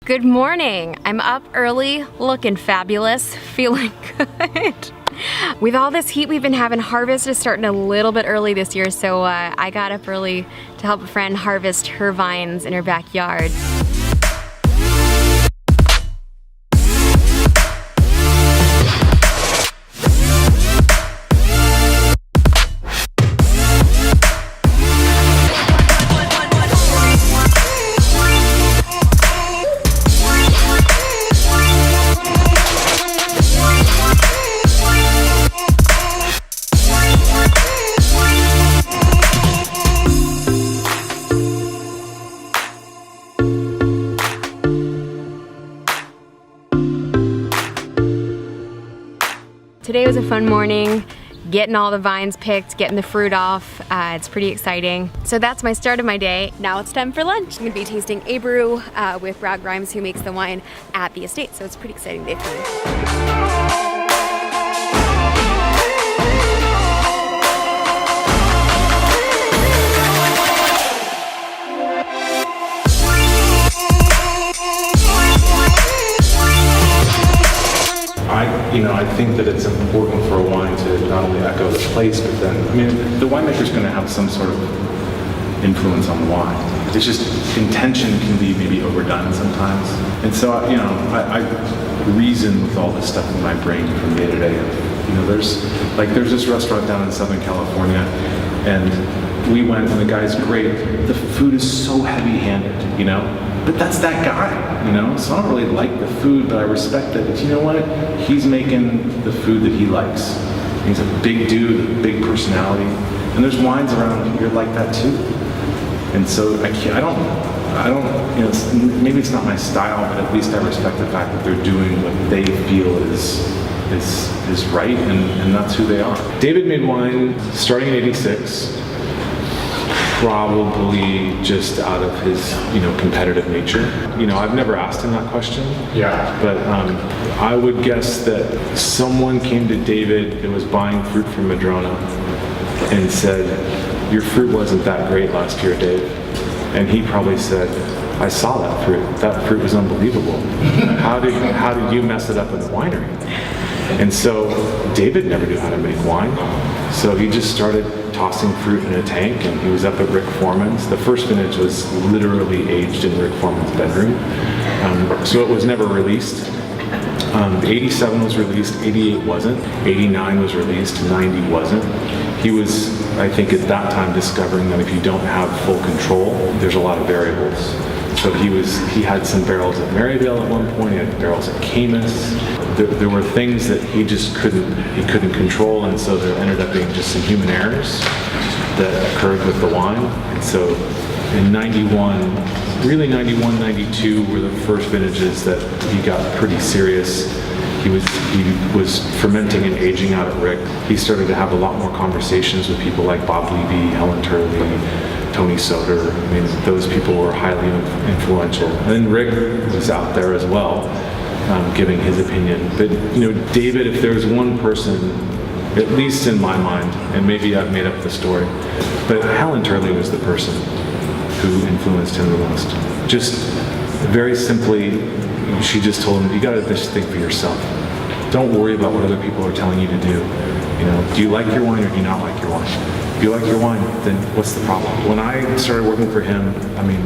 Good morning. I'm up early, looking fabulous, feeling good. With all this heat we've been having, harvest is starting a little bit early this year, so I got up early to help a friend harvest her vines in her backyard. Today was a fun morning, getting all the vines picked, getting the fruit off. It's pretty exciting. So that's my start of my day. Now it's time for lunch. I'm gonna be tasting ABREU with Brad Grimes, who makes the wine at the estate. So it's a pretty exciting day for me. I think that it's important for a wine to not only echo the place, but then, the winemaker's going to have some sort of influence on the wine. It's just intention can be maybe overdone sometimes. And so, I reason with all this stuff in my brain from day to day. There's this restaurant down in Southern California, and we went, and the guy's great. The food is so heavy-handed, But that's that guy, So I don't really like the food, but I respect that. But you know what? He's making the food that he likes. He's a big dude, a big personality. And there's wines around here like that too. And so I don't, maybe it's not my style, but at least I respect the fact that they're doing what they feel is right, and that's who they are. David made wine starting in '86. Probably just out of his, competitive nature. I've never asked him that question. Yeah. But I would guess that someone came to David that was buying fruit from Madrona and said, "Your fruit wasn't that great last year, Dave." And he probably said, "I saw that fruit. That fruit was unbelievable. How did you mess it up in the winery?" And so David never knew how to make wine. So he just started tossing fruit in a tank, and he was up at Rick Foreman's. The first vintage was literally aged in Rick Foreman's bedroom. So it was never released. 87 was released, 88 wasn't, 89 was released, 90 wasn't. He was, I think at that time, discovering that if you don't have full control, there's a lot of variables. So he had some barrels at Maryvale at one point, he had barrels at Camus. There were things that he just couldn't control, and so there ended up being just some human errors that occurred with the wine. And so in 91, really 91, 92 were the first vintages that he got pretty serious. He was fermenting and aging out at Rick. He started to have a lot more conversations with people like Bob Levy, Helen Turley, Tony Soder. Those people were highly influential. And then Rick was out there as well, giving his opinion. But David, if there's one person, at least in my mind, and maybe I've made up the story, but Helen Turley was the person who influenced him the most. Just very simply, she just told him, "You got to just think for yourself. Don't worry about what other people are telling you to do. Do you like your wine or do you not like your wine? If you like your wine, then what's the problem?" When I started working for him,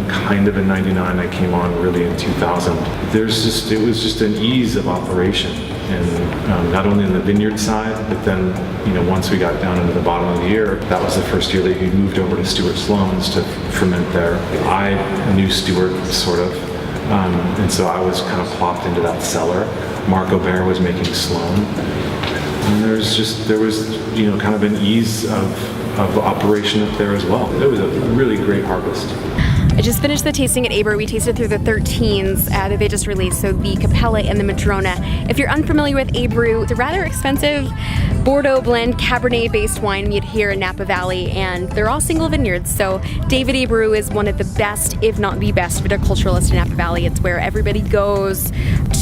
kind of in '99, I came on really in 2000. It was just an ease of operation, and not only on the vineyard side, but then once we got down into the bottom of the year, that was the first year that he moved over to Stuart Sloan's to ferment there. I knew Stuart sort of, and so I was kind of plopped into that cellar. Mark O'Bear was making Sloan. And there was kind of an ease of operation up there as well. It was a really great harvest. I just finished the tasting at ABREU. We tasted through the 13s that they just released, so the Cappella and the Madrona. If you're unfamiliar with ABREU, it's a rather expensive Bordeaux blend, Cabernet-based wine made here in Napa Valley, and they're all single vineyards. So David ABREU is one of the best, if not the best, viticulturalist in Napa Valley. It's where everybody goes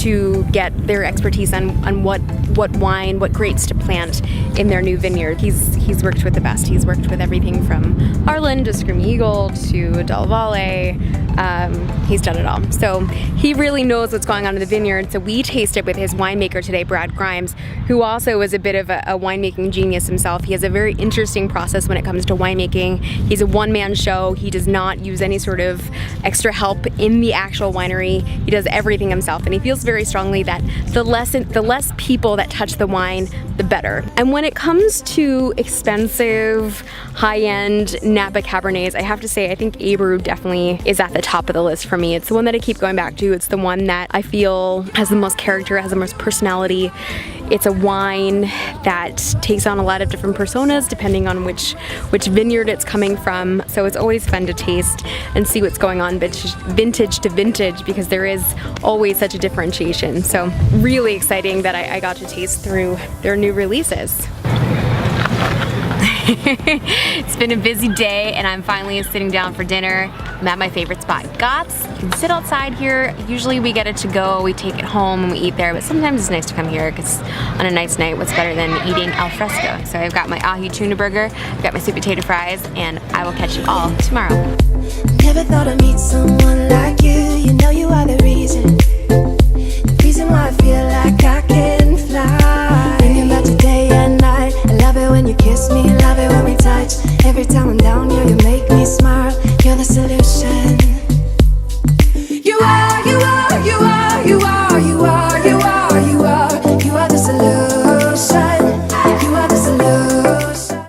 to get their expertise on what wine, what grapes to plant in their new vineyard. He's he's worked with the best. He's worked with everything from Harlan to Scream Eagle to Del Valle. He's done it all. So he really knows what's going on in the vineyard. So we tasted with his winemaker today, Brad Grimes, who also is a bit of a winemaking genius himself. He has a very interesting process when it comes to winemaking. He's a one-man show. He does not use any sort of extra help in the actual winery. He does everything himself, and he feels very strongly that the less people that touch the wine, the better. And when it comes to expensive, high-end Napa Cabernets, I have to say I think ABREU definitely is at the top of the list for me. It's the one that I keep going back to. It's the one that I feel has the most character, has the most personality. It's a wine that takes on a lot of different personas depending on which vineyard it's coming from. So it's always fun to taste and see what's going on vintage to vintage, because there is always such a differentiation. So really exciting that I got to taste through their new releases. It's been a busy day and I'm finally sitting down for dinner. I'm at my favorite spot, Gott's. You can sit outside here. Usually we get it to go, we take it home and we eat there, but sometimes it's nice to come here because on a nice night, what's better than eating al fresco? So I've got my ahi tuna burger, I've got my sweet potato fries, and I will catch you all tomorrow. Never thought I'd meet someone like you. You know you are the reason why I feel like I